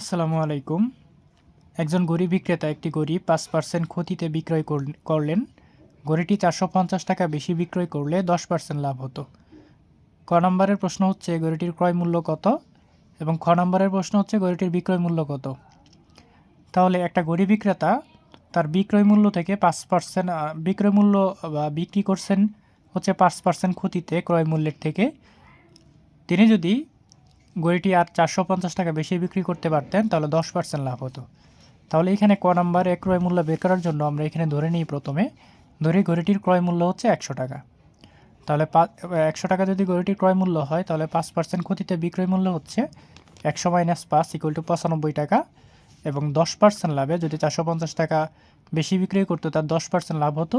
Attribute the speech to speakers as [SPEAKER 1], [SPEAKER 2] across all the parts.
[SPEAKER 1] আসসালামু আলাইকুম। একজন গরু বিক্রেতা একটি গরু ৫% ক্ষতিতে বিক্রয় করলেন। গরুটি ৳৪৫০ বেশি বিক্রয় করলে ১০% লাভ হতো। ক নম্বরের প্রশ্ন হচ্ছে গরুটির ক্রয় মূল্য কত? এবং খ নম্বরের প্রশ্ন হচ্ছে গরুটির বিক্রয় মূল্য কত? তাহলে একটা গরু বিক্রেতা তার বিক্রয় মূল্য থেকে ৫% বিক্রয় মূল্য বা বিক্রি করছেন হচ্ছে ৫% ক্ষতিতে ক্রয় মূল্যের থেকে। তিনি যদি গরুটি আর ৳৪৫০ বেশি বিক্রি করতে পারতেন তাহলে ১০% লাভ হতো। তাহলে এখানে ক নম্বরে ক্রয় মূল্য বের করার জন্য আমরা এখানে ধরে নিই প্রথমে ধরি গরুটির ক্রয় মূল্য হচ্ছে ৳১০০। তাহলে ৳১০০ যদি গরুটির ক্রয় মূল্য হয় তাহলে ৫% ক্ষতিতে বিক্রয় মূল্য হচ্ছে ১০০ - ৫ = ৳৯৫ এবং 10% লাভে যদি ৳৪৫০ বেশি বিক্রয় করতো তার 10% লাভ হতো।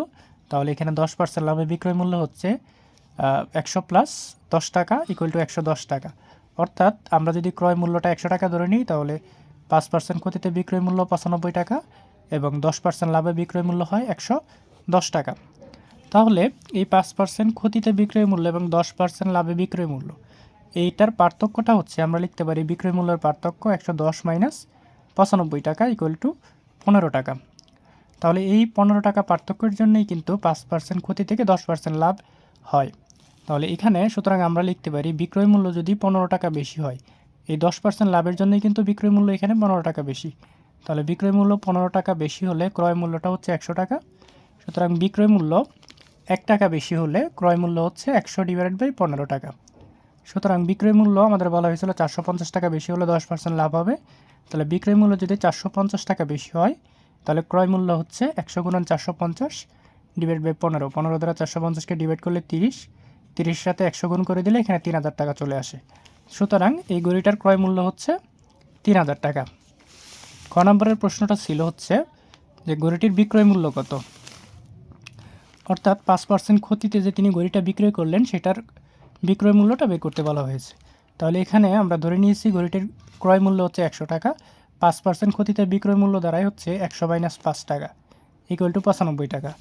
[SPEAKER 1] তাহলে এখানে 10% লাভে বিক্রয় মূল্য হচ্ছে ১০০ + ৳১০ = ৳১১০। অর্থাৎ আমরা যদি ক্রয় মূল্যটা ৳১০০ ধরে নিই তাহলে ৫% ক্ষতিতে বিক্রয় মূল্য ৳৯৫ এবং 10% লাভে বিক্রয় মূল্য হয় ৳১১০। তাহলে এই 5% ক্ষতিতে বিক্রয় মূল্য এবং 10% লাভে বিক্রয় মূল্য এইটার পার্থক্যটা হচ্ছে আমরা লিখতে পারি বিক্রয় মূল্যের পার্থক্য ১১০ - ৳৯৫ = ৳১৫। তাহলে এই ৳১৫ পার্থক্যের জন্যই কিন্তু 5% ক্ষতি থেকে 10% লাভ হয়। তাহলে এখানে সুতরাং আমরা লিখতে পারি বিক্রয় মূল্য যদি ৳১৫ বেশি হয়, এই 10% লাভের জন্যই কিন্তু বিক্রয় মূল্য এখানে ৳১৫ বেশি। তাহলে বিক্রয় মূল্য ৳১৫ বেশি হলে ক্রয় মূল্যটা হচ্ছে ৳১০০। সুতরাং বিক্রয় মূল্য ৳১ বেশি হলে ক্রয় মূল্য হচ্ছে ১০০/১৫টাকা। সুতরাং বিক্রয় মূল্য আমাদের বলা হয়েছিল ৳৪৫০ বেশি হলে 10% লাভ হবে। তাহলে বিক্রয় মূল্য যদি ৳৪৫০ বেশি হয় তাহলে ক্রয় মূল্য হচ্ছে ১০০ × ৪৫০ / ১৫ ১৫ দ্বারা ৪৫০কে ডিভাইড করলে ৩০ ৩০ সাথে ১০০ গুণ করে দিলে এখানে ৳৩০০০ চলে আসে। সুতরাং এই গরুটার ক্রয় মূল্য হচ্ছে ৳৩০০০। খ নম্বরের প্রশ্নটা ছিল হচ্ছে যে গরুটির বিক্রয় মূল্য কত? অর্থাৎ ৫% ক্ষতিতে যে তিনি গরুটা বিক্রয় করলেন সেটার বিক্রয় মূল্যটা বের করতে বলা হয়েছে। তাহলে এখানে আমরা ধরে নিয়েছি গরুটির ক্রয় মূল্য হচ্ছে ৳১০০। ৫% ক্ষতিতে বিক্রয় মূল্য দাঁড়ায় হচ্ছে ১০০ - ৳৫ = ৳৯৫।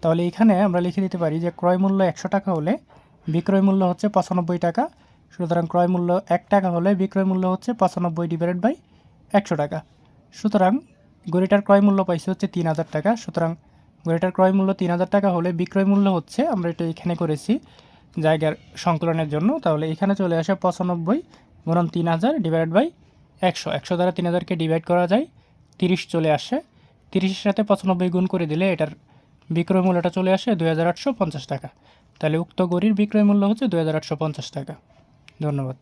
[SPEAKER 1] তাহলে এখানে আমরা লিখে দিতে পারি যে ক্রয় মূল্য ৳১০০ হলে বিক্রয় মূল্য হচ্ছে ৳৯৫। সুতরাং ক্রয় মূল্য ৳১ হলে বিক্রয় মূল্য হচ্ছে ৯৫/১০০ টাকা। সুতরাং গরুটার ক্রয় মূল্য পাইছে হচ্ছে ৳৩০০০। সুতরাং গরুটার ক্রয় মূল্য ৳৩০০০ হলে বিক্রয় মূল্য হচ্ছে আমরা এটা এখানে করেছি জায়গার সংকলনের জন্য। তাহলে এখানে চলে আসে ৯৫ × ৩০০০ / ১০০ দ্বারা ৩০০০কে ডিভাইড করা যায় ৩০ চলে আসে। ৩০-এর সাথে ৯৫ গুণ করে দিলে এটার বিক্রয় মূল্যটা চলে আসে ৳২৮৫০। তাহলে উক্ত গরুর বিক্রয় মূল্য হচ্ছে ৳২৮৫০। ধন্যবাদ।